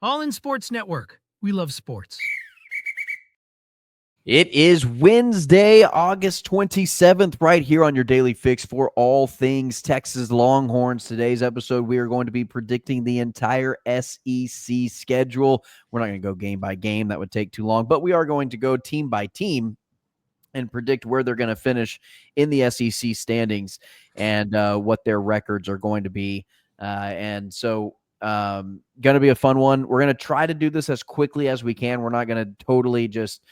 All in Sports Network. We love sports. It is Wednesday, August 27th, right here on your Daily Fix for all things Texas Longhorns. Today's episode, we are going to be predicting the entire SEC schedule. We're not going to go game by game. That would take too long, but we are going to go team by team and predict where they're going to finish in the SEC standings and what their records are going to be. Going to be a fun one. We're going to try to do this as quickly as we can. We're not going to totally just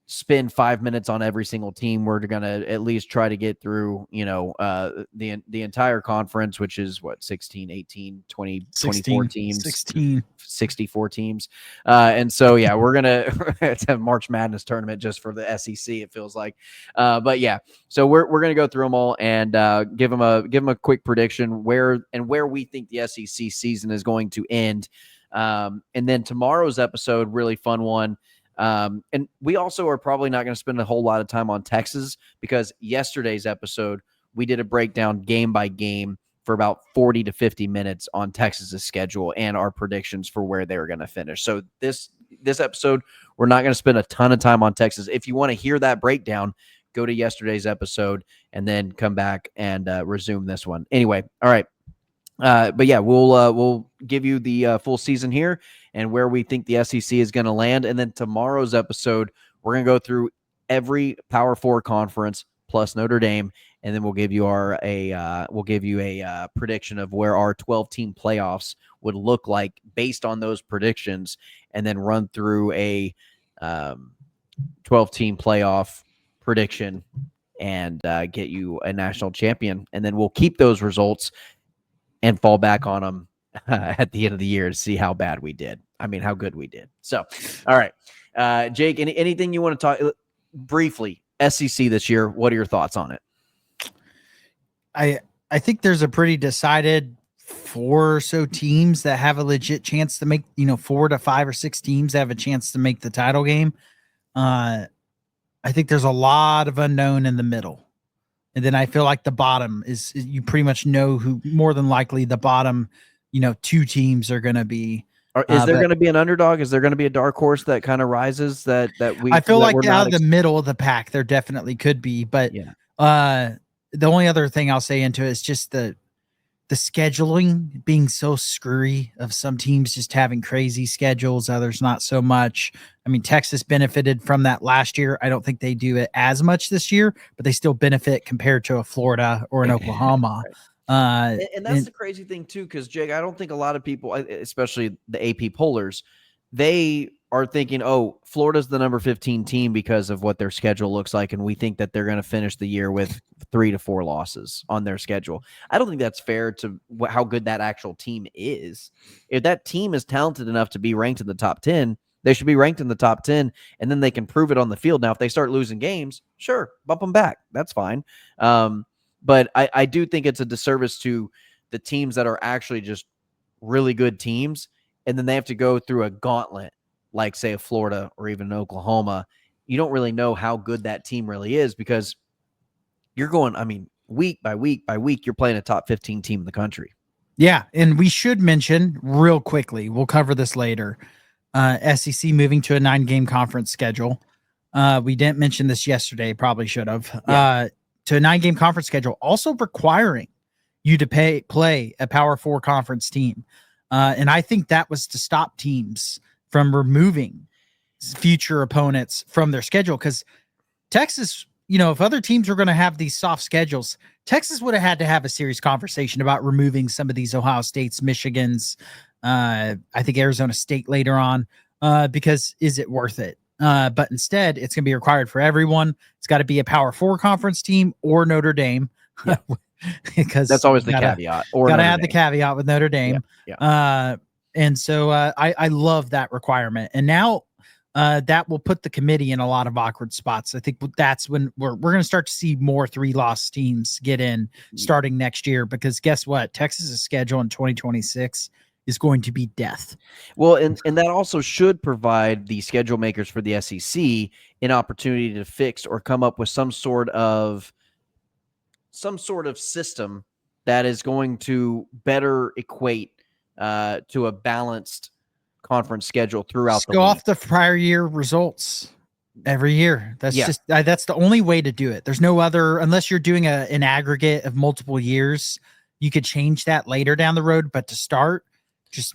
spend 5 minutes on every single team. We're going to at least try to get through, the entire conference, which is what, 16, 18, 20, 24 teams, 16. 64 teams. And so, yeah, we're going to, it's a March Madness tournament just for the SEC, it feels like. But yeah, so we're going to go through them all and give them a quick prediction where we think the SEC season is going to end. And then tomorrow's episode, really fun one. And we also are probably not going to spend a whole lot of time on Texas because yesterday's episode, we did a breakdown game by game for about 40 to 50 minutes on Texas's schedule and our predictions for where they were going to finish. So this episode, we're not going to spend a ton of time on Texas. If you want to hear that breakdown, go to yesterday's episode and then come back and resume this one. Anyway, all right. But yeah, we'll give you the full season here and where we think the SEC is going to land. And then tomorrow's episode, we're going to go through every Power Four conference plus Notre Dame, and then we'll give you a prediction of where our 12-team playoffs would look like based on those predictions, and then run through a 12-team playoff prediction and get you a national champion. And then we'll keep those results and fall back on them at the end of the year to see how bad we did. I mean, how good we did. So, all right. Jake, anything you want to talk briefly, SEC this year, what are your thoughts on it? I think there's a pretty decided 4 or so teams that have a legit chance to make, 4 to 5 or 6 teams that have a chance to make the title game. I think there's a lot of unknown in the middle. And then I feel like the bottom is, you pretty much know who more than likely the bottom, 2 teams are going to be. Is there going to be an underdog? Is there going to be a dark horse that kind of rises that we? I feel like out of the middle of the pack, there definitely could be. But the only other thing I'll say into it is just the scheduling being so screwy of some teams just having crazy schedules, others not so much. I mean, Texas benefited from that last year. I don't think they do it as much this year, but they still benefit compared to a Florida or an Oklahoma. Right. And that's the crazy thing too, because Jake, I don't think a lot of people, especially the AP pollers, they are thinking, oh, Florida's the number 15 team because of what their schedule looks like, and we think that they're going to finish the year with 3 to 4 losses on their schedule. I don't think that's fair to how good that actual team is. If that team is talented enough to be ranked in the top 10, they should be ranked in the top 10, and then they can prove it on the field. Now, if they start losing games, sure, bump them back. That's fine. But I do think it's a disservice to the teams that are actually just really good teams, and then they have to go through a gauntlet like, say, a Florida or even an Oklahoma. You don't really know how good that team really is because you're going, week by week by week, you're playing a top 15 team in the country. Yeah, and we should mention real quickly, we'll cover this later, SEC moving to a 9-game conference schedule. We didn't mention this yesterday, probably should have. Yeah. To a 9-game conference schedule, also requiring you to play a Power 4 conference team. And I think that was to stop teams from removing future opponents from their schedule. Because Texas, if other teams were going to have these soft schedules, Texas would have had to have a serious conversation about removing some of these Ohio States, Michigans, I think Arizona State later on, because is it worth it? But instead, it's going to be required for everyone. It's got to be a Power 4 conference team or Notre Dame. Yeah. Because that's always the caveat. Or got to add the caveat with Notre Dame. Yeah. And so I love that requirement. And now that will put the committee in a lot of awkward spots. I think that's when we're going to start to see more 3-loss teams get in starting next year, because guess what? Texas's schedule in 2026 is going to be death. Well, and that also should provide the schedule makers for the SEC an opportunity to fix or come up with some sort of system that is going to better equate to a balanced conference schedule throughout Just the go league. off the prior year results every year. That's Yeah. just that's the only way to do it. There's no other, unless you're doing an aggregate of multiple years. You could change that later down the road, but to start, just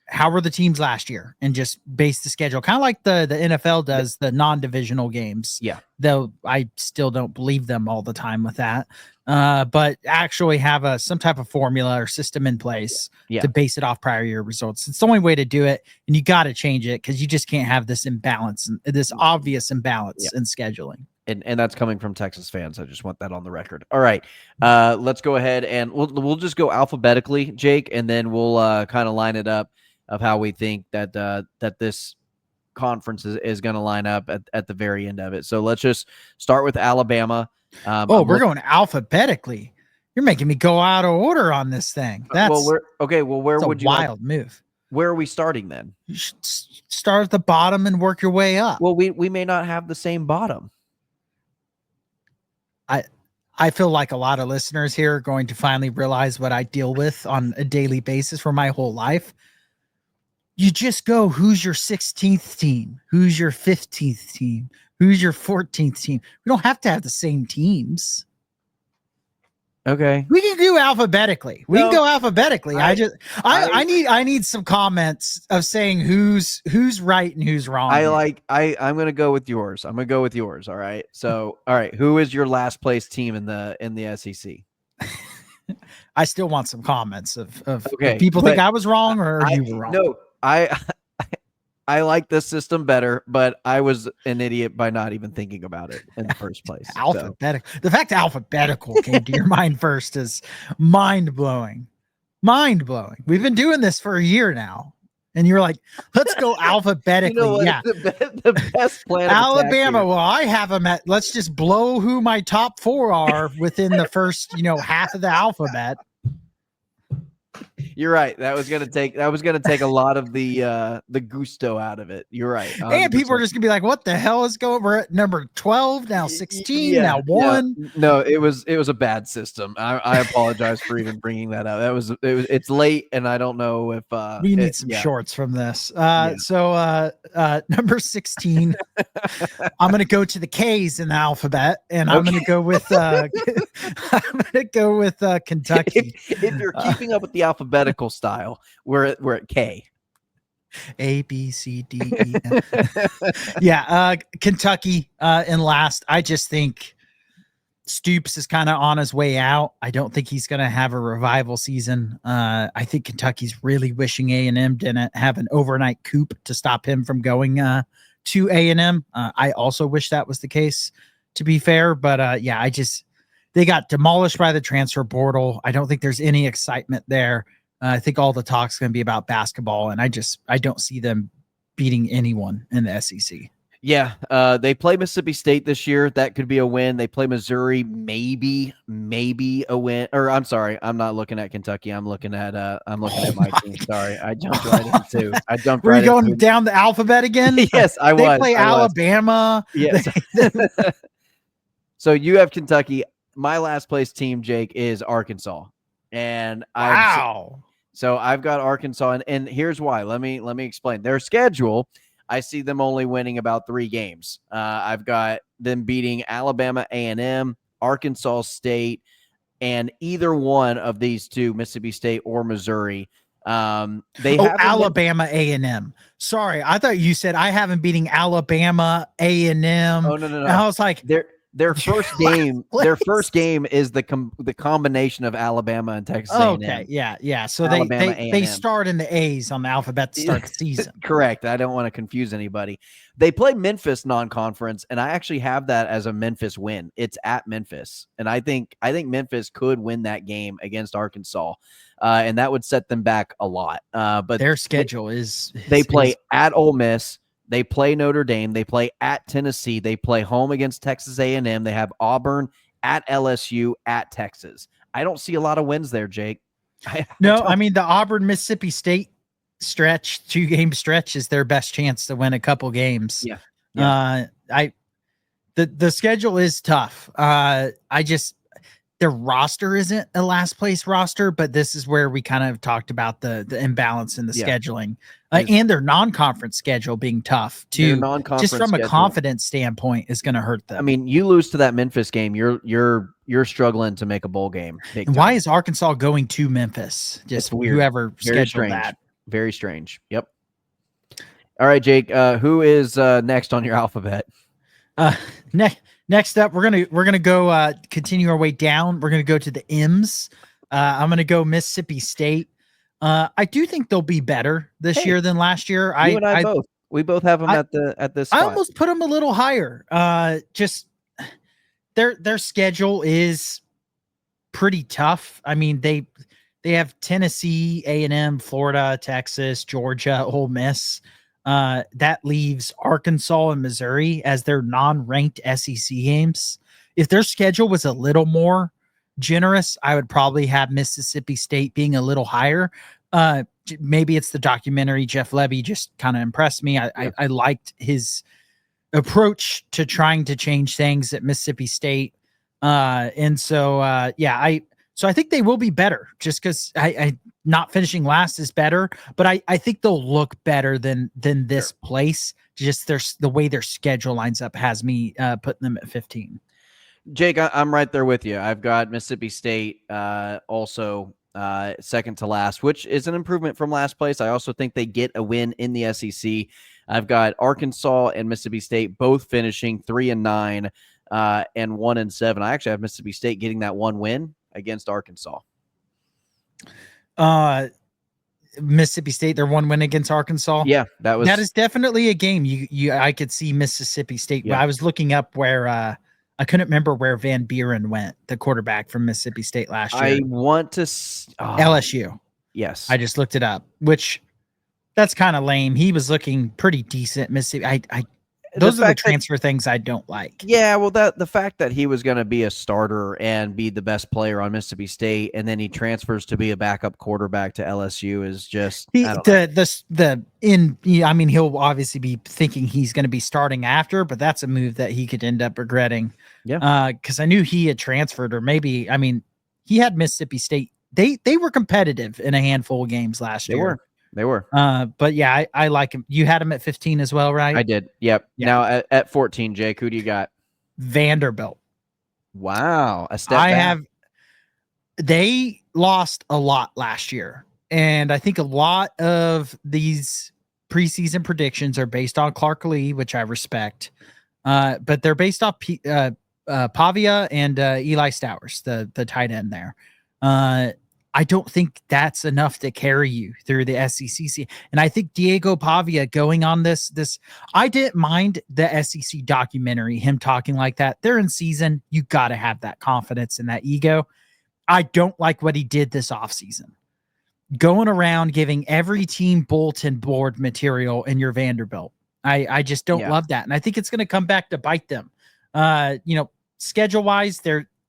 how were the teams last year and just base the schedule, kind of like the NFL does the non-divisional games. Yeah. Though I still don't believe them all the time with that. But actually have some type of formula or system in place to base it off prior year results. It's the only way to do it, and you got to change it because you just can't have this imbalance, this obvious imbalance in scheduling. And that's coming from Texas fans. I just want that on the record. All right, let's go ahead and we'll just go alphabetically, Jake, and then we'll kind of line it up of how we think that that this conference is going to line up at the very end of it. So let's just start with Alabama. We're going alphabetically. You're making me go out of order on this thing. That's where would you wild move? Where are we starting then? You should start at the bottom and work your way up. Well, we may not have the same bottom. I feel like a lot of listeners here are going to finally realize what I deal with on a daily basis for my whole life. You just go, who's your 16th team? Who's your 15th team? Who's your 14th team? We don't have to have the same teams. Okay. We can do alphabetically. We can go alphabetically. I need some comments of saying who's right and who's wrong. I'm gonna go with yours. I'm gonna go with yours. All right. So all right, who is your last place team in the SEC? I still want some comments of people think I was wrong or you were wrong. No, I like this system better, but I was an idiot by not even thinking about it in the first place. Alphabetical. So. The fact alphabetical came to your mind first is mind-blowing. Mind-blowing. We've been doing this for a year now. And you're like, let's go alphabetically. You know, yeah. The best plan. Alabama. Well, I have them at, let's just blow who my top 4 are within the first, half of the alphabet. You're right. That was gonna take a lot of the gusto out of it. You're right. 100%. And people are just gonna be like, "What the hell is going?" We're at number 12 now, 16 now, 1. Yeah. No, it was a bad system. I apologize for even bringing that up. It's late, and I don't know if we need some shorts from this. So number 16, I'm gonna go to the K's in the alphabet, and I'm gonna go with Kentucky. If you're keeping up with the alphabetical style, we're at K. A, B, C, D, E, F. Kentucky in last. I just think Stoops is kind of on his way out. I don't think he's going to have a revival season. I think Kentucky's really wishing A&M didn't have an overnight coup to stop him from going to A&M. I also wish that was the case, to be fair. But they got demolished by the transfer portal. I don't think there's any excitement there. I think all the talk's going to be about basketball, and I don't see them beating anyone in the SEC. Yeah, they play Mississippi State this year. That could be a win. They play Missouri, maybe a win. Or I'm sorry, I'm not looking at Kentucky. I'm looking at my team. Sorry, I jumped right into. Were you going down the alphabet again? Yes, I was. They play Alabama. Yes. So you have Kentucky. My last place team, Jake, is Arkansas, and So I've got Arkansas, and here's why. Let me explain their schedule. I see them only winning about 3 games. I've got them beating Alabama A&M, Arkansas State, and either one of these two, Mississippi State or Missouri. Alabama A&M. Sorry, I thought you said I haven't beating Alabama A&M. Oh no. And I was like, Their first game, is the combination of Alabama and Texas A&M. Okay, yeah. So they start in the A's on the alphabet to start the season. Correct. I don't want to confuse anybody. They play Memphis non-conference, and I actually have that as a Memphis win. It's at Memphis, and I think Memphis could win that game against Arkansas, and that would set them back a lot. But their schedule they play at Ole Miss. They play Notre Dame. They play at Tennessee. They play home against Texas A&M. They have Auburn, at LSU, at Texas. I don't see a lot of wins there, Jake. I mean, the Auburn Mississippi State stretch, 2-game stretch, is their best chance to win a couple games. Yeah. The schedule is tough. their roster isn't a last place roster, but this is where we kind of talked about the imbalance in the Yeah. scheduling and their non-conference schedule being tough Their too. non-conference Just from a schedule. confidence standpoint is going to hurt them. I mean, you lose to that Memphis game, you're struggling to make a bowl game. Big and time. why is Arkansas going to Memphis? Just It's weird. whoever Very scheduled strange. that. Very strange. Yep. All right, Jake. Who is next on your alphabet? Next up, we're gonna go continue our way down. We're gonna go to the M's. I'm gonna go Mississippi State. I do think they'll be better this year than last year. You and I both. We both have them at this spot. I almost put them a little higher. Just their schedule is pretty tough. I mean, they have Tennessee, A&M, Florida, Texas, Georgia, Ole Miss. That leaves Arkansas and Missouri as their non-ranked SEC games. If their schedule was a little more generous, I would probably have Mississippi State being a little higher. Maybe it's the documentary. Jeff Levy just kind of impressed me. I liked his approach to trying to change things at Mississippi State. So I think they will be better just because I not finishing last is better, but I think they'll look better than this place. Just the way their schedule lines up has me putting them at 15. Jake, I'm right there with you. I've got Mississippi State also second to last, which is an improvement from last place. I also think they get a win in the SEC. I've got Arkansas and Mississippi State both finishing 3-9 and 1-7. I actually have Mississippi State getting that one win against Arkansas. Mississippi State, their one win against Arkansas. Yeah, that is definitely a game I could see Mississippi State. Yeah. I was looking up where I couldn't remember where Van Buren went, the quarterback from Mississippi State last year. I want to LSU. Yes, I just looked it up, which that's kind of lame. He was looking pretty decent. Mississippi. Those are the transfer things I don't like. Yeah, well, the fact that he was going to be a starter and be the best player on Mississippi State, and then he transfers to be a backup quarterback to LSU is just I mean, he'll obviously be thinking he's going to be starting after, but that's a move that he could end up regretting. Yeah, because I knew he had transferred, or maybe he had Mississippi State. They were competitive in a handful of games last year. They were. But yeah, I like him. You had him at 15 as well, right? I did. Yep. Yeah. Now at 14, Jake, who do you got? Vanderbilt. Wow. A step back. They lost a lot last year. And I think a lot of these preseason predictions are based on Clark Lee, which I respect. But they're based off Pavia and Eli Stowers, the tight end there. I don't think that's enough to carry you through the SEC. And I think Diego Pavia going on this, I didn't mind the SEC documentary, him talking like that. They're in season. You got to have that confidence and that ego. I don't like what he did this offseason. Going around giving every team bulletin board material in your Vanderbilt. I just don't love that. And I think it's going to come back to bite them. Schedule-wise,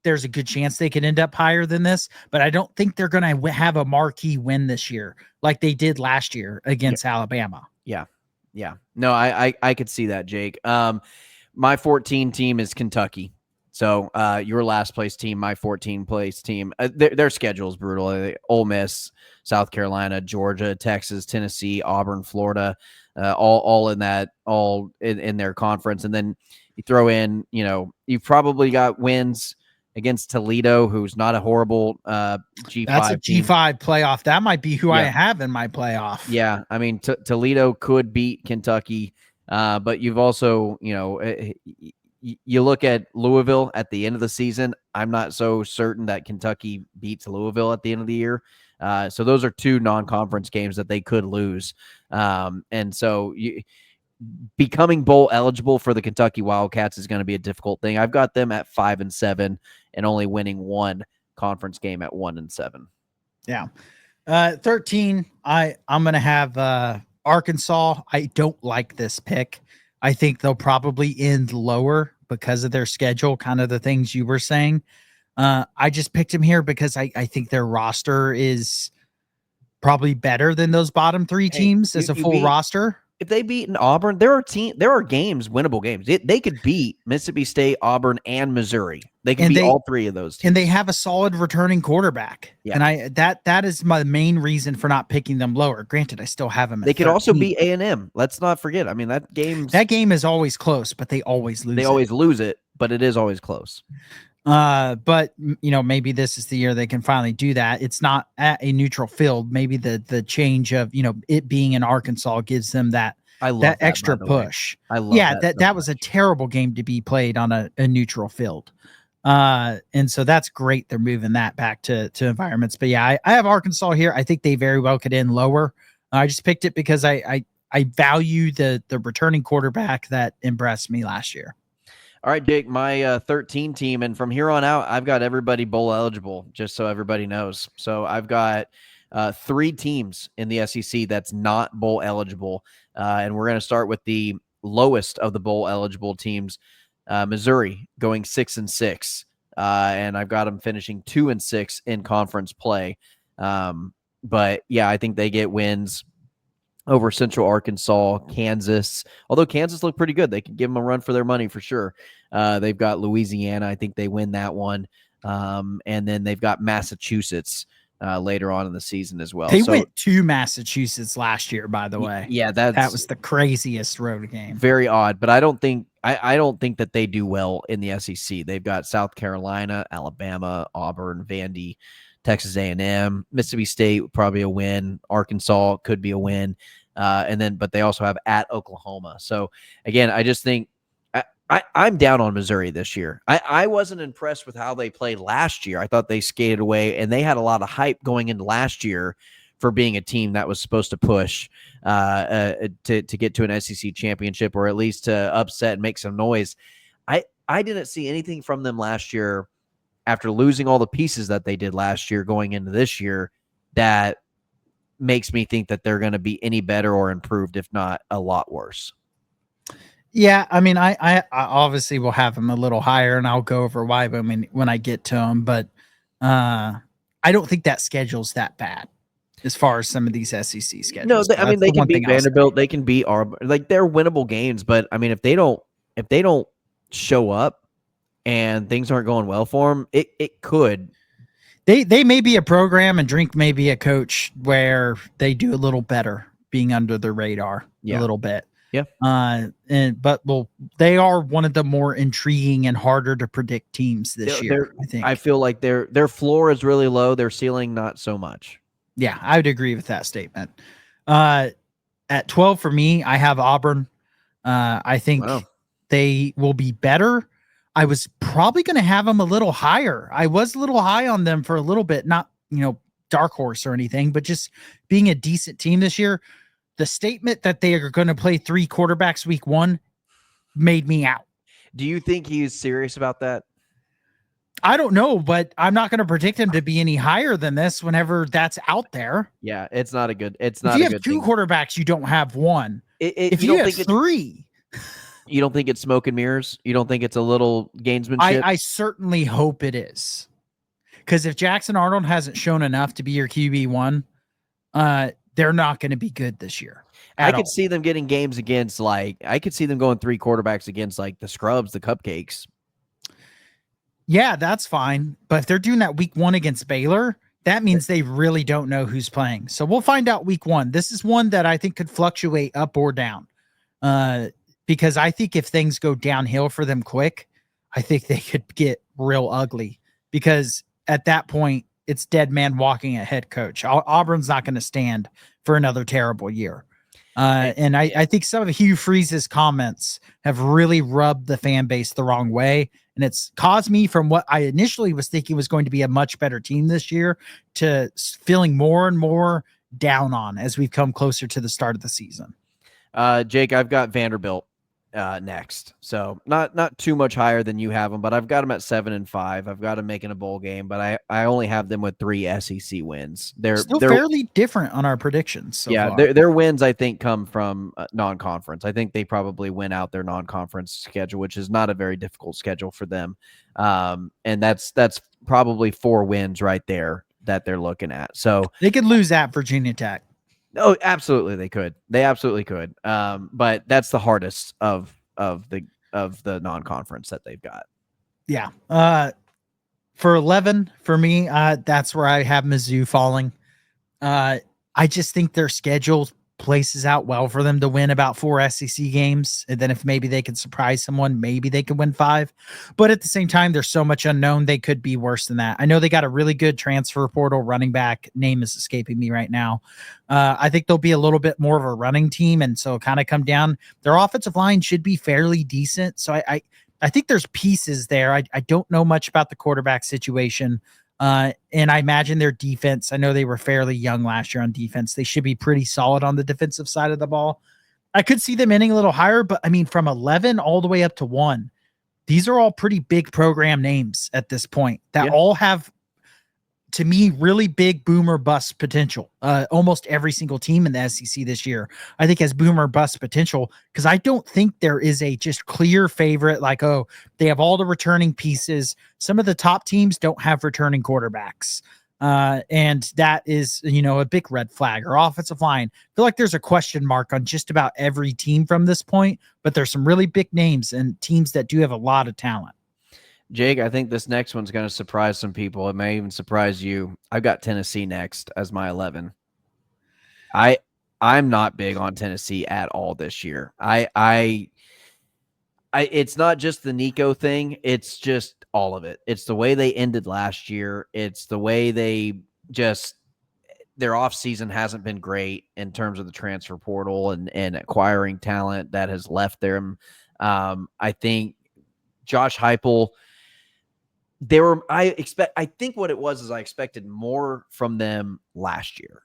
there's a good chance they could end up higher than this, but I don't think they're going to have a marquee win this year like they did last year against Alabama. Yeah. Yeah. No, I could see that, Jake. My 14 team is Kentucky. So your last place team, my 14 place team, their schedule is brutal. Ole Miss, South Carolina, Georgia, Texas, Tennessee, Auburn, Florida, all in their conference. And then you throw in, you've probably got wins against Toledo, who's not a horrible G5. That's a team. G5 playoff. That might be who I have in my playoff. Yeah, I mean, Toledo could beat Kentucky, but you've also, you look at Louisville at the end of the season. I'm not so certain that Kentucky beats Louisville at the end of the year. So those are two non-conference games that they could lose. And so becoming bowl eligible for the Kentucky Wildcats is going to be a difficult thing. I've got them at 5-7 and only winning one conference game at 1-7. Yeah. 13. I'm going to have Arkansas. I don't like this pick. I think they'll probably end lower because of their schedule, kind of the things you were saying. I just picked them here because I think their roster is probably better than those bottom three teams as a full roster. if they beat an Auburn, there are games, winnable games. They could beat Mississippi State, Auburn, and Missouri. They could beat all three of those teams. And they have a solid returning quarterback. Yeah. And that is my main reason for not picking them lower. Granted, I still have them at They could 13. also beat A&M. Let's not forget. I mean, that game is always close, but they always lose. They always lose it, but it is always close. But maybe this is the year they can finally do that. It's not at a neutral field. Maybe the change of it being in Arkansas gives them that extra push. I love that was a terrible game to be played on a neutral field. And so that's great. They're moving that back to environments. But yeah, I have Arkansas here. I think they very well could end lower. I just picked it because I value the returning quarterback that impressed me last year. All right, Jake, my 13 team, and from here on out, I've got everybody bowl eligible, just so everybody knows. So I've got 3 teams in the SEC that's not bowl eligible, and we're going to start with the lowest of the bowl eligible teams, Missouri, going 6-6, and I've got them finishing 2-6 in conference play. But yeah, I think they get wins over Central Arkansas, Kansas. Although Kansas looked pretty good, they can give them a run for their money for sure. They've got Louisiana. I think they win that one. And then they've got Massachusetts later on in the season as well. They went to Massachusetts last year, by the way. Yeah, that was the craziest road game. Very odd, but I don't think that they do well in the SEC. They've got South Carolina, Alabama, Auburn, Vandy, Texas A&M, Mississippi State, probably a win. Arkansas could be a win. But they also have at Oklahoma. So again, I just think I'm down on Missouri this year. I wasn't impressed with how they played last year. I thought they skated away, and they had a lot of hype going into last year for being a team that was supposed to push to get to an SEC championship, or at least to upset and make some noise. I didn't see anything from them last year after losing all the pieces that they did last year going into this year that makes me think that they're going to be any better or improved, if not a lot worse. Yeah, I mean, I obviously will have them a little higher, and I'll go over why when I get to them. But I don't think that schedule's that bad as far as some of these SEC schedules. No, I mean, they can beat Vanderbilt, they can beat Auburn. Like, they're winnable games. But I mean, if they don't show up and things aren't going well for them, it could. They may be a program, and Drink may be a coach where they do a little better being under the radar a little bit. Yeah. They are one of the more intriguing and harder to predict teams this year. I think. I feel like their floor is really low, their ceiling not so much. Yeah, I would agree with that statement. At 12 for me, I have Auburn. I think they will be better. I was probably going to have them a little higher. I was a little high on them for a little bit, not dark horse or anything, but just being a decent team this year. The statement that they are going to play 3 quarterbacks week 1 made me out. Do you think he's serious about that? I don't know, but I'm not going to predict him to be any higher than this whenever that's out there. Yeah, it's not a good. If you have 2 quarterbacks, you don't have 1. If you have 3, you don't think it's smoke and mirrors? You don't think it's a little gamesmanship? I certainly hope it is, because if Jackson Arnold hasn't shown enough to be your QB1, they're not going to be good this year. I could see them getting games against, I could see them going 3 quarterbacks against the scrubs, the cupcakes. Yeah, that's fine. But if they're doing that week 1 against Baylor, that means they really don't know who's playing. So we'll find out week 1. This is one that I think could fluctuate up or down. Because I think if things go downhill for them quick, I think they could get real ugly, because at that point, it's dead man walking a head coach. Auburn's not going to stand for another terrible year. And I think some of Hugh Freeze's comments have really rubbed the fan base the wrong way. And it's caused me, from what I initially was thinking was going to be a much better team this year, to feeling more and more down on as we've come closer to the start of the season. Jake, I've got Vanderbilt next. So not too much higher than you have them, but I've got them at 7-5. I've got them making a bowl game, but I only have them with 3 SEC wins. They're fairly different on our predictions. So far. Their wins, I think, come from non-conference. I think they probably win out their non-conference schedule, which is not a very difficult schedule for them. And that's probably 4 wins right there that they're looking at. So they could lose at Virginia Tech. Oh, absolutely, they could. They absolutely could. But that's the hardest of the non-conference that they've got. Yeah. For 11, for me, that's where I have Mizzou falling. I just think their schedule places out well for them to win about 4 SEC games. And then if maybe they could surprise someone, maybe they could win 5. But at the same time, there's so much unknown. They could be worse than that. I know they got a really good transfer portal running back. Name is escaping me right now. I think they'll be a little bit more of a running team. And so kind of come down. Their offensive line should be fairly decent. So I think there's pieces there. I don't know much about the quarterback situation. And I imagine their defense, I know they were fairly young last year on defense. They should be pretty solid on the defensive side of the ball. I could see them ending a little higher, but I mean, from 11 all the way up to 1, these are all pretty big program names at this point that all have, to me, really big boomer bust potential. Almost every single team in the SEC this year, I think, has boomer bust potential, because I don't think there is a just clear favorite. Like, oh, they have all the returning pieces. Some of the top teams don't have returning quarterbacks. And that is, a big red flag. Or offensive line. I feel like there's a question mark on just about every team from this point, but there's some really big names and teams that do have a lot of talent. Jake, I think this next one's going to surprise some people. It may even surprise you. I've got Tennessee next as my 11. I'm not big on Tennessee at all this year. It's not just the Nico thing. It's just all of it. It's the way they ended last year. It's the way they just, their offseason hasn't been great in terms of the transfer portal and acquiring talent that has left them. I think Josh Heupel, I think what it was is I expected more from them last year.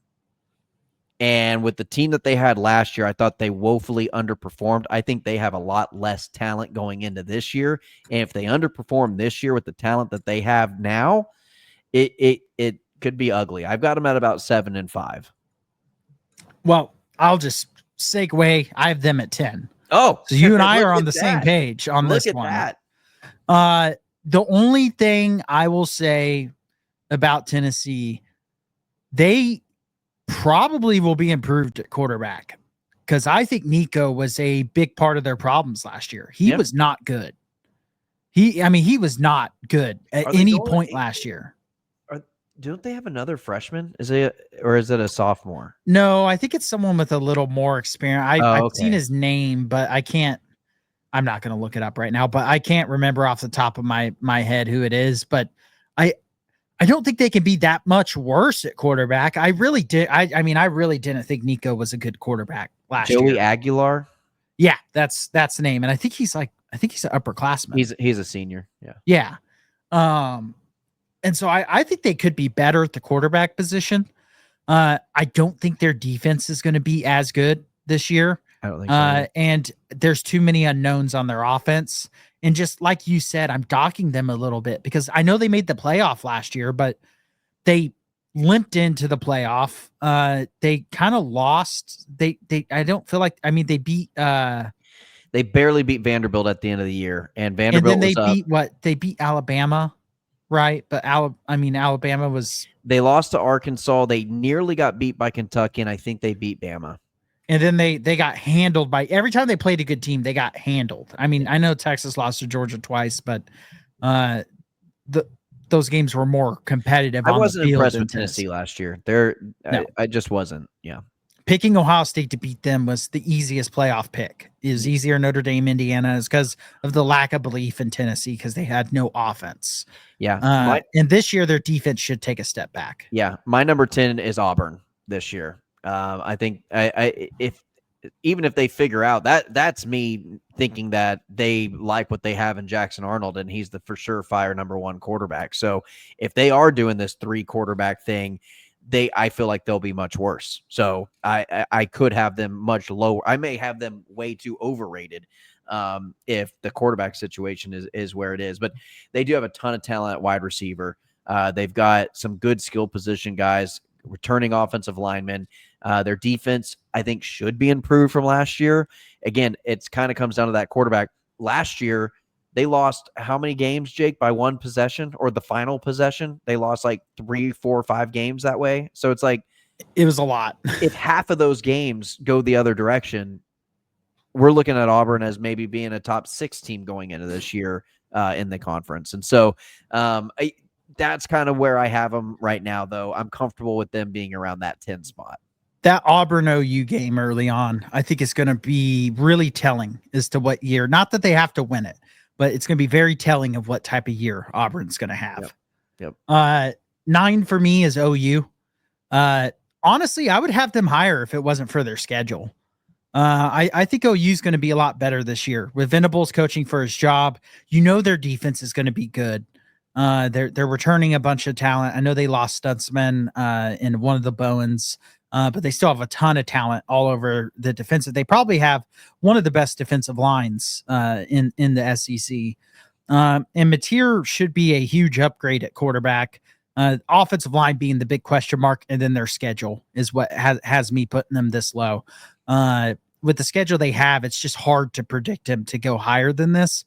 And with the team that they had last year, I thought they woefully underperformed. I think they have a lot less talent going into this year. And if they underperform this year with the talent that they have now, it could be ugly. I've got them at about 7-5. Well, I'll just segue. I have them at 10. Oh, so you and I are on the same page on this one. Look at that. The only thing I will say about Tennessee, they probably will be improved at quarterback, because I think Nico was a big part of their problems last year. He was not good. He was not good at any point last year. Don't they have another freshman? Is it a sophomore? No, I think it's someone with a little more experience. I've seen his name, but I'm not going to look it up right now, but I can't remember off the top of my head who it is. But I don't think they can be that much worse at quarterback. I really did. I really didn't think Nico was a good quarterback last year. Joey Aguilar. Yeah, that's the name. And I think he's an upperclassman. He's a senior. Yeah. Yeah. And so I think they could be better at the quarterback position. I don't think their defense is going to be as good this year. I don't think so. And there's too many unknowns on their offense. And just like you said, I'm docking them a little bit, because I know they made the playoff last year, but they limped into the playoff. They kind of lost. I don't feel like, they beat, they barely beat Vanderbilt at the end of the year, and Vanderbilt they beat Alabama, right? But Alabama was, they lost to Arkansas. They nearly got beat by Kentucky, and I think they beat Bama. And then they got handled by, every time they played a good team, they got handled. I know Texas lost to Georgia twice, but those games were more competitive. I wasn't impressed with Tennessee last year. I just wasn't. Yeah. Picking Ohio State to beat them was the easiest playoff pick. It was easier Notre Dame, Indiana, is because of the lack of belief in Tennessee, because they had no offense. Yeah. And this year their defense should take a step back. Yeah. My number 10 is Auburn this year. I think even if they figure out that's me thinking that they like what they have in Jackson Arnold, and he's the for sure fire number 1 quarterback. So if they are doing this 3 quarterback thing, I feel like they'll be much worse. So I could have them much lower. I may have them way too overrated if the quarterback situation is where it is. But they do have a ton of talent at wide receiver. They've got some good skill position guys, returning offensive linemen. Their defense, I think, should be improved from last year. Again, it's kind of comes down to that quarterback. Last year, they lost how many games, Jake, by 1 possession, or the final possession? They lost like 3, 4, 5 games that way. So it's like, It was a lot. If half of those games go the other direction, we're looking at Auburn as maybe being a top 6 team going into this year in the conference. And so that's kind of where I have them right now, though. I'm comfortable with them being around that 10 spot. That Auburn OU game early on, I think is going to be really telling as to what year, not that they have to win it, but it's going to be very telling of what type of year Auburn's going to have. Yep. 9 for me is OU. Honestly, I would have them higher if it wasn't for their schedule. I think OU is going to be a lot better this year with Venables coaching for his job. Their defense is going to be good. They're returning a bunch of talent. I know they lost Stutzman in one of the Bowens, but they still have a ton of talent all over the defensive. They probably have one of the best defensive lines in the SEC. And Mateer should be a huge upgrade at quarterback. Offensive line being the big question mark, and then their schedule is what has me putting them this low. With the schedule they have, it's just hard to predict them to go higher than this,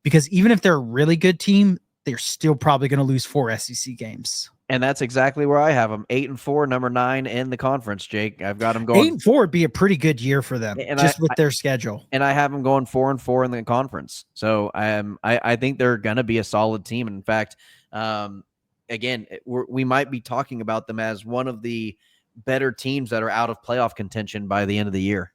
because even if they're a really good team, they're still probably going to lose 4 SEC games. And that's exactly where I have them. 8-4, number 9 in the conference, Jake. I've got them going 8-4 would be a pretty good year for them, with their schedule. And I have them going 4-4 in the conference. So I think they're going to be a solid team. In fact, again, we might be talking about them as one of the better teams that are out of playoff contention by the end of the year.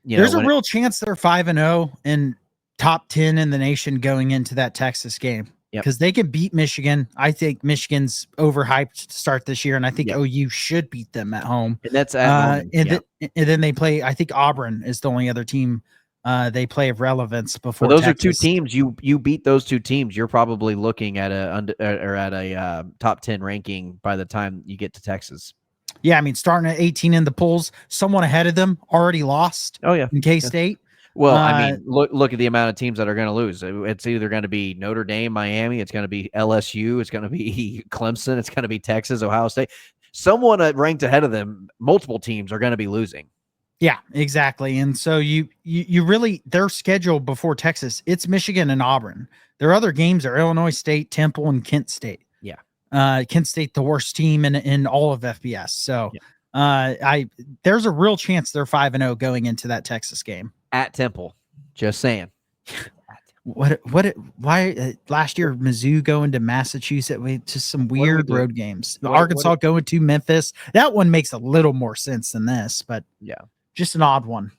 There's a real chance they're 5-0 and top 10 in the nation going into that Texas game, because they can beat Michigan. I think Michigan's overhyped to start this year, and I think OU should beat them at home. And that's at home. And then they play. I think Auburn is the only other team they play of relevance before. Those Texas. Are 2 teams. You beat those 2 teams, you're probably looking at a top 10 ranking by the time you get to Texas. Yeah, I mean, starting at 18 in the polls, someone ahead of them already lost. Oh yeah, in K-State. Well, I mean, look at the amount of teams that are going to lose. It's either going to be Notre Dame, Miami. It's going to be LSU. It's going to be Clemson. It's going to be Texas, Ohio State. Someone ranked ahead of them, multiple teams are going to be losing. Yeah, exactly. And so you really, their schedule before Texas, it's Michigan and Auburn. Their other games are Illinois State, Temple, and Kent State. Yeah. Kent State, the worst team in all of FBS. So there's a real chance they're 5-0 going into that Texas game. At Temple. Just saying. Why last year Mizzou going to Massachusetts? Just some weird road games. Arkansas going to Memphis. That one makes a little more sense than this, but yeah, just an odd one.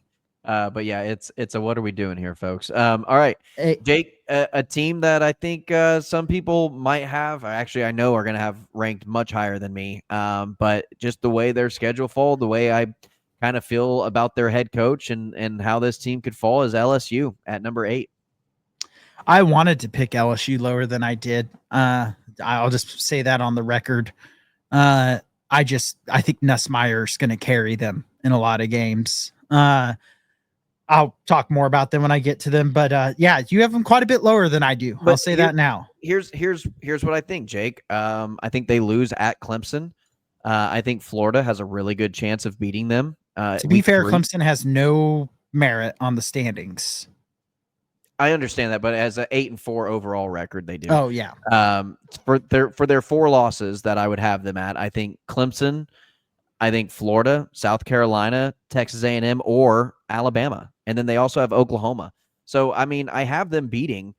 But yeah, it's a what are we doing here, folks? All right, Jake, a team that I think some people might have, actually I know are going to have ranked much higher than me. But just the way their schedule fall, the way I kind of feel about their head coach and how this team could fall is LSU at number 8. I wanted to pick LSU lower than I did. I'll just say that on the record. I think Nussmeier's going to carry them in a lot of games. I'll talk more about them when I get to them, but yeah, you have them quite a bit lower than I do. I'll say that now. Here's what I think, Jake. I think they lose at Clemson. I think Florida has a really good chance of beating them. To be fair, Clemson has no merit on the standings. I understand that, but as an 8-4 overall record, they do. Oh yeah. For their 4 losses that I would have them at, I think Clemson, I think Florida, South Carolina, Texas A&M, or Alabama, and then they also have Oklahoma. So I mean, I have them beating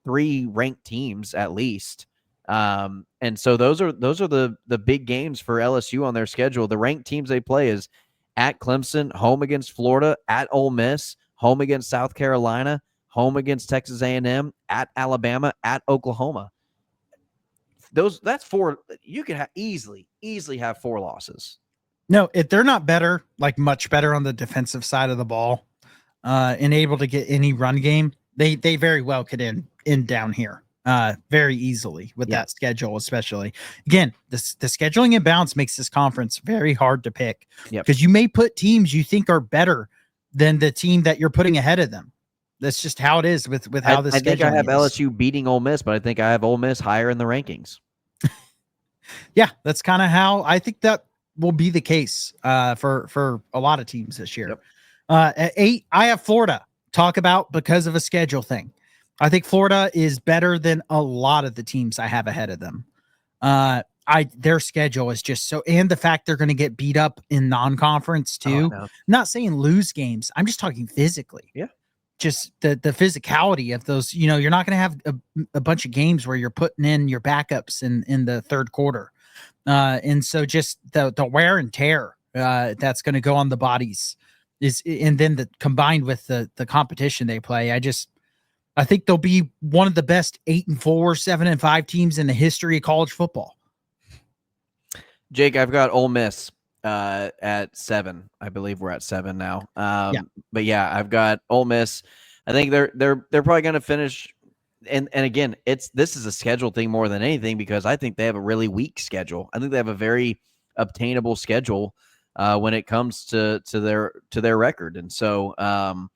3 ranked teams at least. And so those are the big games for LSU on their schedule. The ranked teams they play is at Clemson, home against Florida, at Ole Miss, home against South Carolina, home against Texas A&M, at Alabama, at Oklahoma. That's 4. You can easily have 4 losses. No, if they're not better, like much better on the defensive side of the ball, and able to get any run game, they very well could end down here very easily with that schedule, especially. Again, the scheduling imbalance makes this conference very hard to pick because you may put teams you think are better than the team that you're putting ahead of them. That's just how it is with how the schedule is. I think I have LSU beating Ole Miss, but I think I have Ole Miss higher in the rankings. Yeah, that's kind of how I think that will be the case for a lot of teams this year. At 8, I have Florida. Talk about because of a schedule thing. I think Florida is better than a lot of the teams I have ahead of them. Their schedule is just so, and the fact they're going to get beat up in non-conference Oh, too. no. Not saying lose games. I'm just talking physically. Yeah. Just the physicality of those, you're not going to have a bunch of games where you're putting in your backups in the third quarter. And so just the wear and tear that's going to go on the bodies and then combined with the competition they play. I think they'll be one of the best 8-4, 7-5 teams in the history of college football. Jake, I've got Ole Miss at 7. I believe we're at 7 now. Yeah. But yeah, I've got Ole Miss. I think they're probably going to finish. And again, this is a schedule thing more than anything because I think they have a really weak schedule. I think they have a very obtainable schedule when it comes to their record. And so 9-3,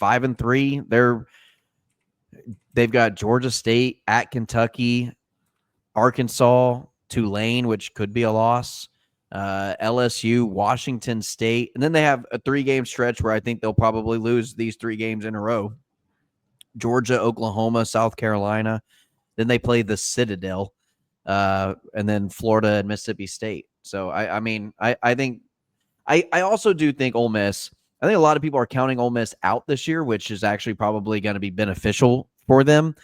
5-3. They've got Georgia State at Kentucky, Arkansas, Tulane, which could be a loss, LSU, Washington State, and then they have a 3-game stretch where I think they'll probably lose these 3 games in a row. Georgia, Oklahoma, South Carolina. Then they play the Citadel, and then Florida and Mississippi State. So I mean, I think I also do think Ole Miss. I think a lot of people are counting Ole Miss out this year, which is actually probably going to be beneficial for them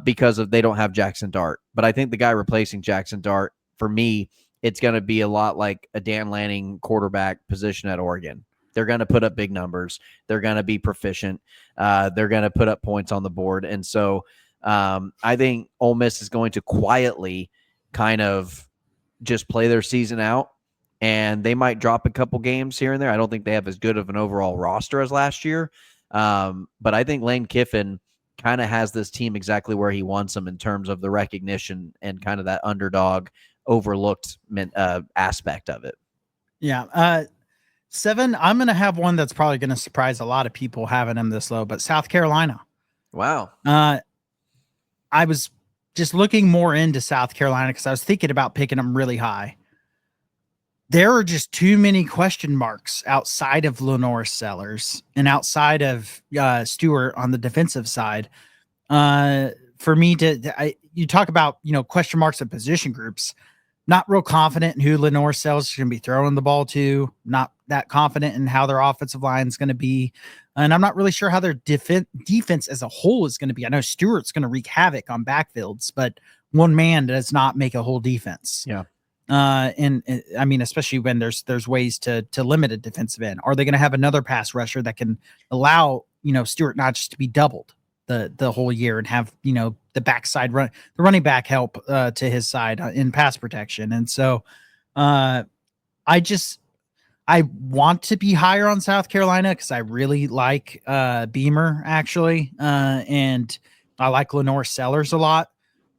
because they don't have Jackson Dart. But I think the guy replacing Jackson Dart, for me, it's going to be a lot like a Dan Lanning quarterback position at Oregon. They're going to put up big numbers. They're going to be proficient. They're going to put up points on the board. And so I think Ole Miss is going to quietly kind of just play their season out. And they might drop a couple games here and there. I don't think they have as good of an overall roster as last year. But I think Lane Kiffin kind of has this team exactly where he wants them in terms of the recognition and kind of that underdog overlooked aspect of it. Yeah. 7, I'm going to have one that's probably going to surprise a lot of people having him this low, but South Carolina. Wow. I was just looking more into South Carolina because I was thinking about picking them really high. There are just too many question marks outside of Lenore Sellers and outside of Stewart on the defensive side. For me you talk about, question marks of position groups, not real confident in who Lenore Sellers is going to be throwing the ball to, not that confident in how their offensive line is going to be. And I'm not really sure how their defense as a whole is going to be. I know Stewart's going to wreak havoc on backfields, but one man does not make a whole defense. Yeah. And I mean, especially when there's ways to limit a defensive end. Are they going to have another pass rusher that can allow, Stewart not just to be doubled the whole year and have, the backside the running back help to his side in pass protection. And so I want to be higher on South Carolina because I really like Beamer actually. And I like Lenore Sellers a lot.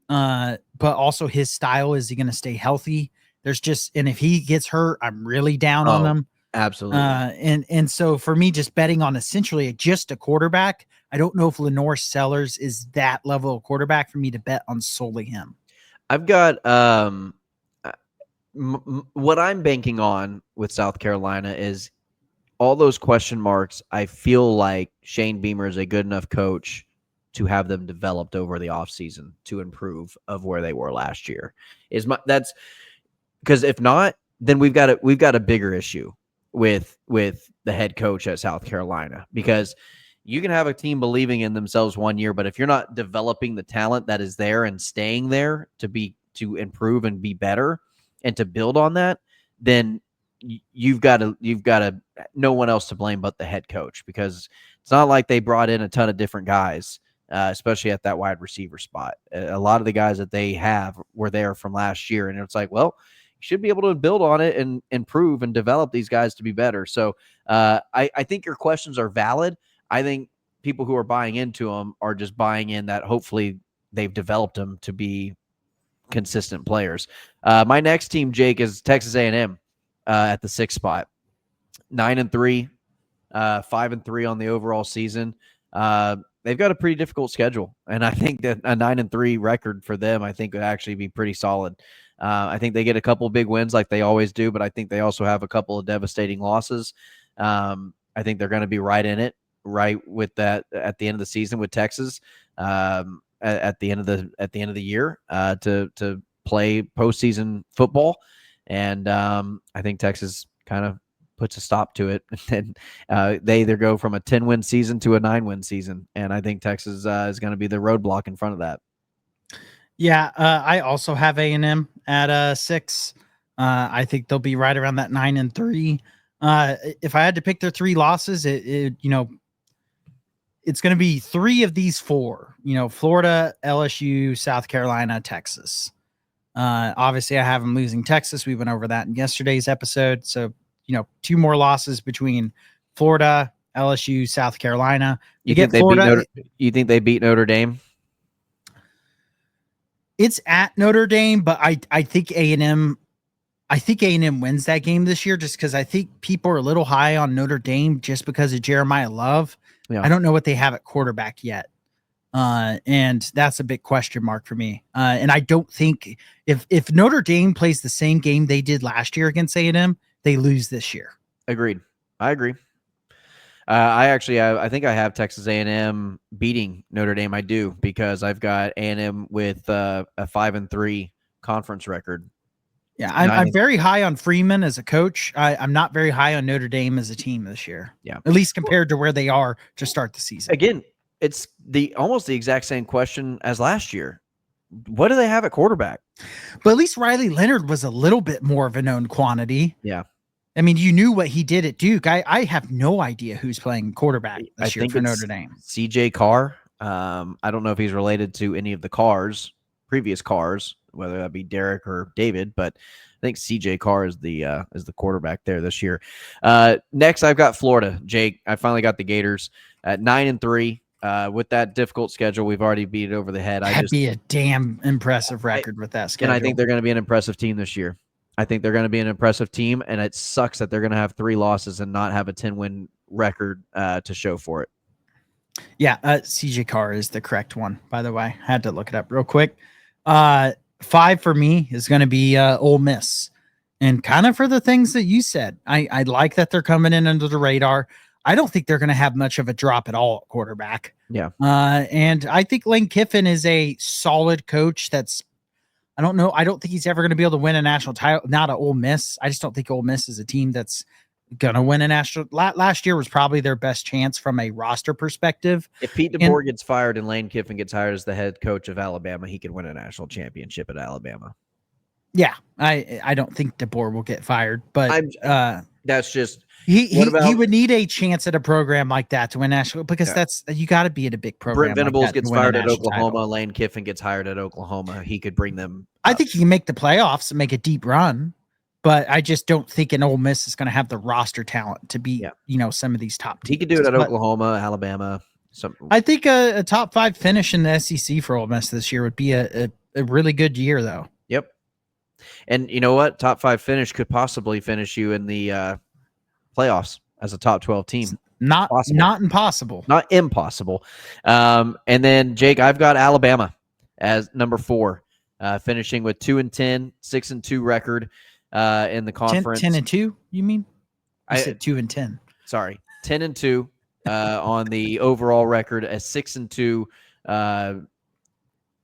But also his style, is he going to stay healthy? And if he gets hurt, I'm really down on them. Absolutely. And so for me, just betting on essentially just a quarterback, I don't know if Lenore Sellers is that level of quarterback for me to bet on solely him. I've got what I'm banking on with South Carolina is all those question marks. I feel like Shane Beamer is a good enough coach to have them developed over the offseason to improve of where they were last year. That's because if not, then we've got a bigger issue with the head coach at South Carolina, because you can have a team believing in themselves one year, but if you're not developing the talent that is there and staying there to improve and be better and to build on that, then you've got to no one else to blame but the head coach, because it's not like they brought in a ton of different guys. Especially at that wide receiver spot. A lot of the guys that they have were there from last year, and it's like, well, you should be able to build on it and improve and develop these guys to be better. So I think your questions are valid. I think people who are buying into them are just buying in that hopefully they've developed them to be consistent players. My next team, Jake, is Texas A&M at the 6th spot. 9-3, 5-3 on the overall season. They've got a pretty difficult schedule, and I think that a 9-3 record for them, I think, would actually be pretty solid. I think they get a couple big wins like they always do, but I think they also have a couple of devastating losses. I think they're going to be right in it, right with that at the end of the season with Texas. at the end of the year to play postseason football, and I think Texas kind of puts a stop to it, and they either go from a 10-win season to a 9-win season, and I think Texas is going to be the roadblock in front of that. Yeah, I also have A&M at 6. I think they'll be right around that 9-3. If I had to pick their 3 losses, it's going to be 3 of these 4. Florida, LSU, South Carolina, Texas. Obviously, I have them losing Texas. We went over that in yesterday's episode. So 2 more losses between Florida, LSU, South Carolina. You think they beat Notre Dame? It's at Notre Dame, but I think A&M. I think A&M wins that game this year just because I think people are a little high on Notre Dame just because of Jeremiah Love. Yeah. I don't know what they have at quarterback yet. And that's a big question mark for me. And I don't think if Notre Dame plays the same game they did last year against A&M, they lose this year. Agreed. I agree. I think I have Texas A&M beating Notre Dame. I do, because I've got A&M with a 5-3 conference record. Yeah, I'm very high on Freeman as a coach. I'm not very high on Notre Dame as a team this year. Yeah, at least compared to where they are to start the season. Again, it's almost the exact same question as last year. What do they have at quarterback? But at least Riley Leonard was a little bit more of a known quantity. Yeah. I mean, you knew what he did at Duke. I have no idea who's playing quarterback this year for Notre Dame. CJ Carr. I don't know if he's related to any of the previous Carrs, whether that be Derek or David, but I think CJ Carr is the quarterback there this year. Next, I've got Florida. Jake, I finally got the Gators at 9-3. With that difficult schedule, we've already beat it over the head. That'd be a damn impressive record with that schedule. And I think they're going to be an impressive team this year. I think they're going to be an impressive team, and it sucks that they're going to have 3 losses and not have a 10-win record to show for it. Yeah, CJ Carr is the correct one, by the way. Had to look it up real quick. 5 for me is going to be Ole Miss. And kind of for the things that you said. I like that they're coming in under the radar. I don't think they're going to have much of a drop at all at quarterback. Yeah. And I think Lane Kiffin is a solid coach I don't know. I don't think he's ever going to be able to win a national title. Not at Ole Miss. I just don't think Ole Miss is a team that's going to win a national. Last year was probably their best chance from a roster perspective. If Pete DeBoer gets fired and Lane Kiffin gets hired as the head coach of Alabama, he could win a national championship at Alabama. Yeah, I don't think DeBoer will get fired, but that's just he would need a chance at a program like that to win national, because you got to be at a big program. Brent Venables like gets fired at Oklahoma. Title. Lane Kiffin gets hired at Oklahoma. He could bring them. I think he can make the playoffs and make a deep run, but I just don't think an Ole Miss is going to have the roster talent to beat some of these top teams. He could do it at Oklahoma, Alabama. I think a top 5 finish in the SEC for Ole Miss this year would be a really good year, though. Yep. And you know what? Top 5 finish could possibly finish you in the playoffs as a top 12 team. Not impossible. Not impossible. And then, Jake, I've got Alabama as number 4, finishing with 2-10, 6-2 record in the conference. 10-2, you mean? I said 2-10. Sorry, 10-2 on the overall record, a 6-2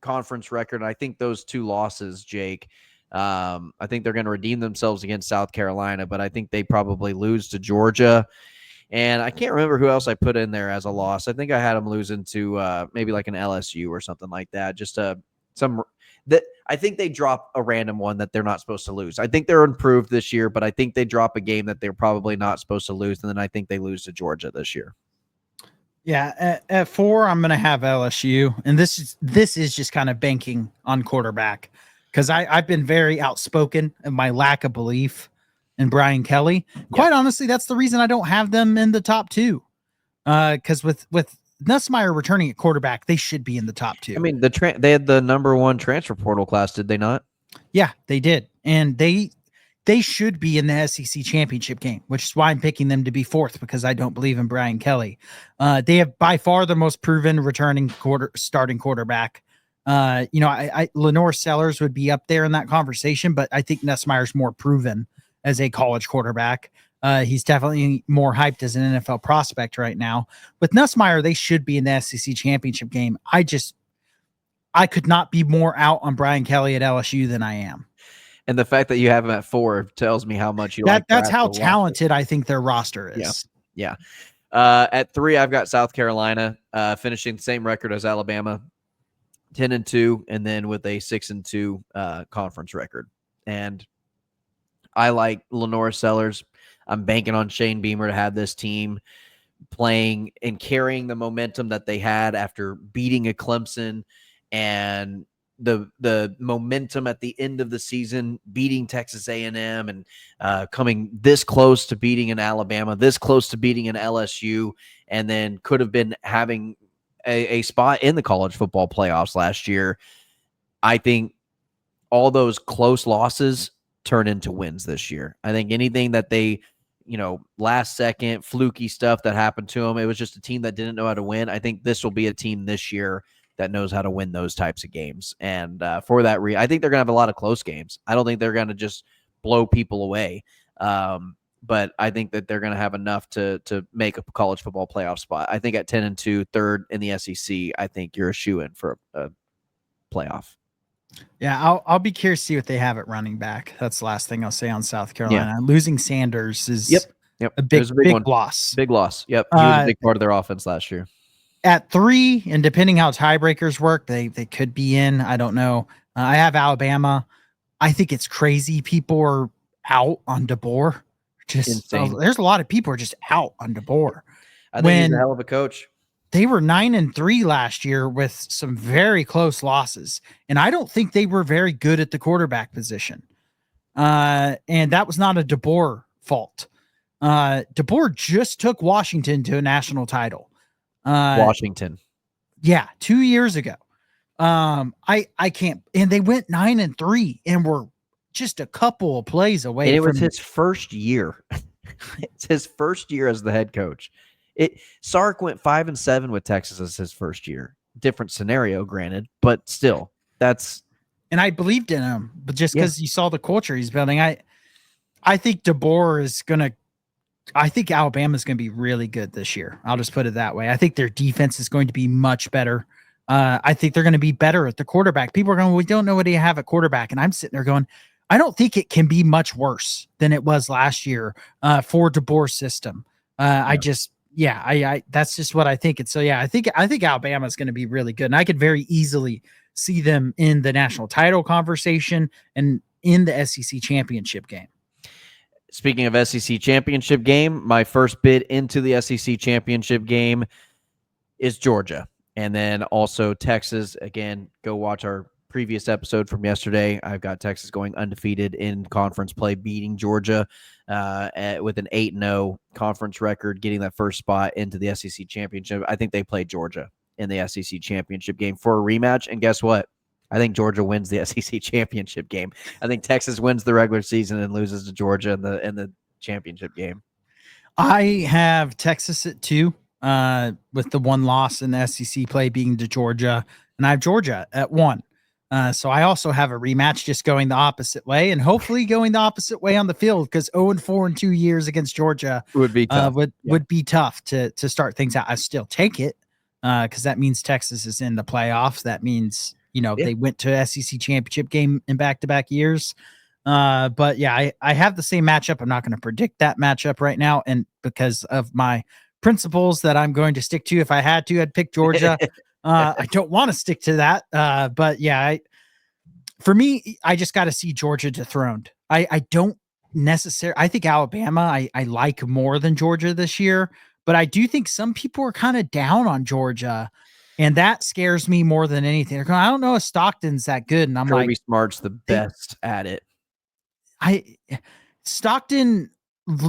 conference record. I think those 2 losses, Jake, I think they're going to redeem themselves against South Carolina, but I think they probably lose to Georgia. And I can't remember who else I put in there as a loss. I think I had them losing to maybe like an LSU or something like that. Just I think they drop a random one that they're not supposed to lose. I think they're improved this year, but I think they drop a game that they're probably not supposed to lose. And then I think they lose to Georgia this year. Yeah, at 4, I'm going to have LSU, and this is just kind of banking on quarterback, because I've been very outspoken in my lack of belief in Brian Kelly. Quite honestly, that's the reason I don't have them in the top 2, because with Nussmeier returning at quarterback, they should be in the top 2. I mean, they had the number 1 transfer portal class, did they not? Yeah, they did, and they should be in the SEC championship game, which is why I'm picking them to be 4th, because I don't believe in Brian Kelly. They have by far the most proven returning starting quarterback. Lenore Sellers would be up there in that conversation, but I think Nussmeier's more proven as a college quarterback. He's definitely more hyped as an NFL prospect right now. With Nussmeier, they should be in the SEC championship game. I could not be more out on Brian Kelly at LSU than I am. And the fact that you have him at 4 tells me how much you like That's how Braswell. talented I think their roster is. Yeah. At 3, I've got South Carolina finishing the same record as Alabama, 10-2, and then with a 6-2 conference record. And I like Lenora Sellers. I'm banking on Shane Beamer to have this team playing and carrying the momentum that they had after beating a Clemson, and the momentum at the end of the season, beating Texas A&M and coming this close to beating an Alabama, this close to beating an LSU, and then could have been having a spot in the college football playoffs last year. I think all those close losses turn into wins this year. I think anything that they, last second fluky stuff that happened to them, it was just a team that didn't know how to win. I think this will be a team this year that knows how to win those types of games. And for that reason, I think they're going to have a lot of close games. I don't think they're going to just blow people away. But I think that they're going to have enough to make a college football playoff spot. I think at 10-2, third in the SEC, I think you're a shoo-in for a playoff. Yeah, I'll be curious to see what they have at running back. That's the last thing I'll say on South Carolina. Losing Sanders is Yep. a big one. loss. Big loss. Yep. He was a big part of their offense last year. At 3, and depending how tiebreakers work, they could be in. I don't know. I have Alabama. I think it's crazy. People are out on DeBoer. Just insane. There's a lot of people are just out on DeBoer. I think he's a hell of a coach. They were 9-3 last year with some very close losses, and I don't think they were very good at the quarterback position. And that was not a DeBoer fault. DeBoer just took Washington to a national title. Washington. Yeah, 2 years ago. I can't, and they went 9-3 and were just a couple of plays away. And it was his first year. It's his first year as the head coach. Sark went 5-7 with Texas as his first year. Different scenario, granted, but still, and I believed in him, but just because you saw the culture he's building, I think DeBoer is gonna. I think Alabama's going to be really good this year. I'll just put it that way. I think their defense is going to be much better. I think they're going to be better at the quarterback. People are going, we don't know what do you have at quarterback, and I'm sitting there going, I don't think it can be much worse than it was last year for DeBoer's system. I that's just what I think. And so, I think Alabama is going to be really good. And I could very easily see them in the national title conversation and in the SEC championship game. Speaking of SEC championship game, my first bid into the SEC championship game is Georgia. And then also Texas. Again, go watch our previous episode from yesterday. I've got Texas going undefeated in conference play, beating Georgia with an 8-0 conference record, getting that first spot into the SEC championship. I think they play Georgia in the SEC championship game for a rematch. And guess what? I think Georgia wins the SEC championship game. I think Texas wins the regular season and loses to Georgia in the championship game. I have Texas at 2 with the one loss in the SEC play being to Georgia, and I have Georgia at 1. So I also have a rematch just going the opposite way and hopefully going the opposite way on the field, because 0-4 in 2 years against Georgia would be tough. Would be tough to start things out. I still take it because that means Texas is in the playoffs. That means, they went to SEC championship game in back-to-back years. But I have the same matchup. I'm not going to predict that matchup right now. And because of my principles that I'm going to stick to, if I had to, I'd pick Georgia. I don't want to stick to that. But for me, I just got to see Georgia dethroned. I don't necessarily, I think Alabama, I like more than Georgia this year, but I do think some people are kind of down on Georgia, and that scares me more than anything. They're going, I don't know if Stockton's that good. And I'm Kirby like, Smart's the best at it. Stockton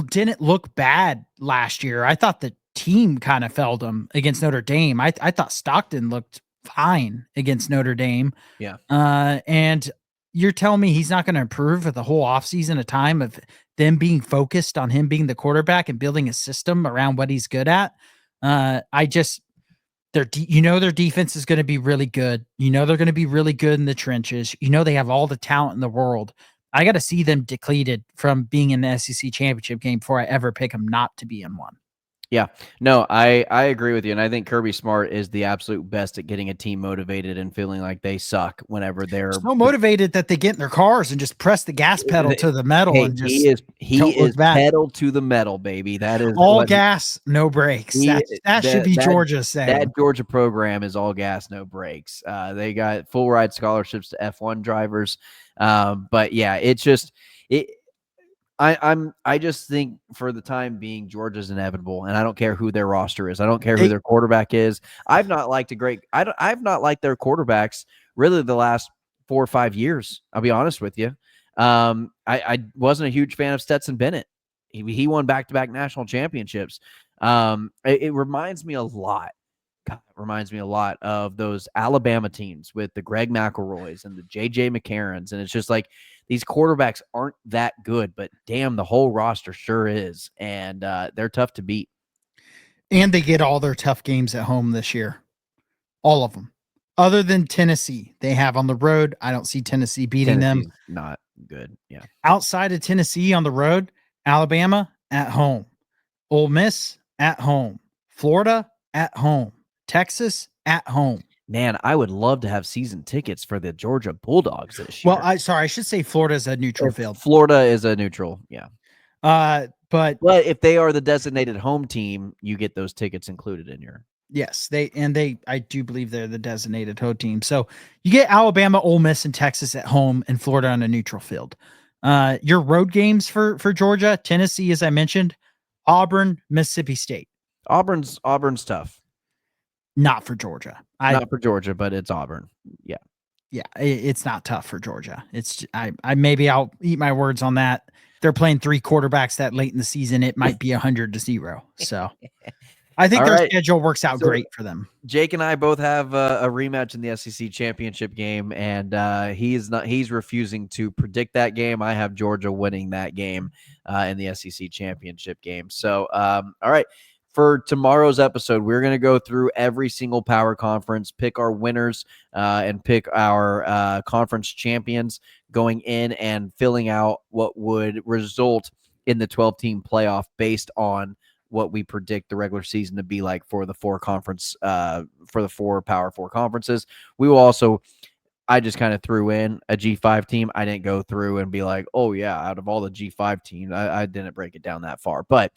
didn't look bad last year. I thought the team kind of failed him against Notre Dame. I thought Stockton looked fine against Notre Dame. Yeah. And you're telling me he's not going to improve for the whole offseason, a time of them being focused on him being the quarterback and building a system around what he's good at. Their defense is going to be really good. They're going to be really good in the trenches. They have all the talent in the world. I got to see them depleted from being in the SEC championship game before I ever pick them not to be in one. Yeah, no, I agree with you, and I think Kirby Smart is the absolute best at getting a team motivated and feeling like they suck whenever they're So motivated that they get in their cars and just press the gas pedal to the metal Hey, and just he don't look is back. pedal to the metal, baby. That is All what gas, no brakes. he That should be Georgia saying. that Georgia program is all gas, no brakes. They got full ride scholarships to F1 drivers. But yeah, it's just it. I just think for the time being, Georgia's inevitable, and I don't care who their roster is. I don't care who their quarterback is. I've not liked I've not liked their quarterbacks really the last 4 or 5 years. I'll be honest with you. I wasn't a huge fan of Stetson Bennett. He won back-to-back national championships. It reminds me a lot. God, it reminds me a lot of those Alabama teams with the Greg McElroys and the J.J. McCarrons, and it's just like these quarterbacks aren't that good, but damn, the whole roster sure is, and they're tough to beat. And they get all their tough games at home this year. All of them. Other than Tennessee, they have on the road. I don't see Tennessee beating Tennessee's them. not good. Yeah. Outside of Tennessee on the road, Alabama at home, Ole Miss at home, Florida at home, Texas at home. Man, I would love to have season tickets for the Georgia Bulldogs this year. Well, I should say Florida is a neutral field. Florida is a neutral, yeah. But if they are the designated home team, you get those tickets included in your. Yes, I do believe they're the designated home team. So you get Alabama, Ole Miss, and Texas at home, and Florida on a neutral field. Your road games for Georgia, Tennessee, as I mentioned, Auburn, Mississippi State. Auburn's tough. Not for Georgia. Not for Georgia, but it's Auburn. Yeah. Yeah, it's not tough for Georgia. It's I maybe I'll eat my words on that. They're playing 3 quarterbacks that late in the season. It might be 100-0. So I think their schedule works out great for them. Jake and I both have a rematch in the SEC championship game, and he's refusing to predict that game. I have Georgia winning that game in the SEC championship game. So, all right. For tomorrow's episode, we're going to go through every single power conference, pick our winners, and pick our conference champions going in and filling out what would result in the 12-team playoff based on what we predict the regular season to be like for the 4 Power 4 conferences. We will also, I just kind of threw in a G5 team. I didn't go through and be like, oh yeah, out of all the G5 teams, I didn't break it down that far, but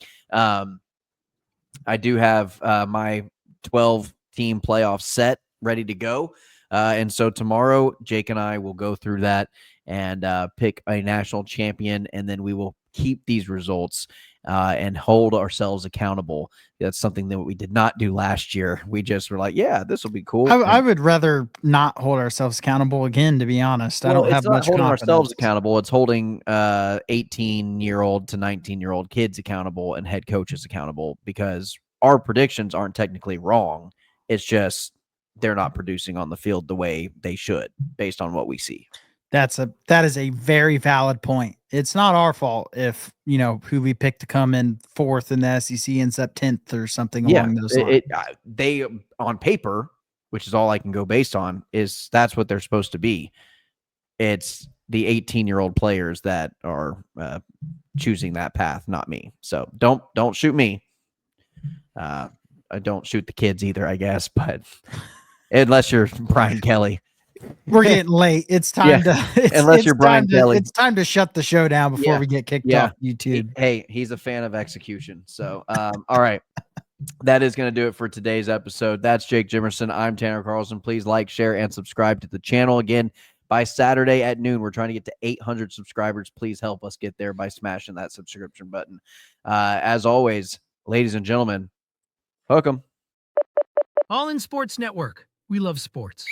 I do have my 12-team playoff set ready to go. And so tomorrow, Jake and I will go through that and pick a national champion, and then we will keep these results and hold ourselves accountable. That's something that we did not do last year. We just were like, yeah, this will be cool. I would rather not hold ourselves accountable again, to be honest. I don't have much holding confidence. Ourselves accountable. It's holding 18-year-old to 19-year-old kids accountable and head coaches accountable, because our predictions aren't technically wrong. It's just they're not producing on the field the way they should based on what we see. That is a very valid point. It's not our fault if, who we pick to come in 4th in the SEC ends up 10th or something along those lines. They on paper, which is all I can go based on, is that's what they're supposed to be. It's the 18-year-old players that are choosing that path, not me. So don't shoot me. I don't shoot the kids either, I guess, but unless you're Brian Kelly. We're getting late. It's time to unless you're Brian Kelly. It's time to shut the show down before we get kicked off YouTube. Hey, he's a fan of execution. So all right. That is going to do it for today's episode. That's Jake Jimerson. I'm Tanner Carlson. Please like, share, and subscribe to the channel. Again, by Saturday at noon, we're trying to get to 800 subscribers. Please help us get there by smashing that subscription button. As always, ladies and gentlemen, hook 'em. All in Sports Network. We love sports.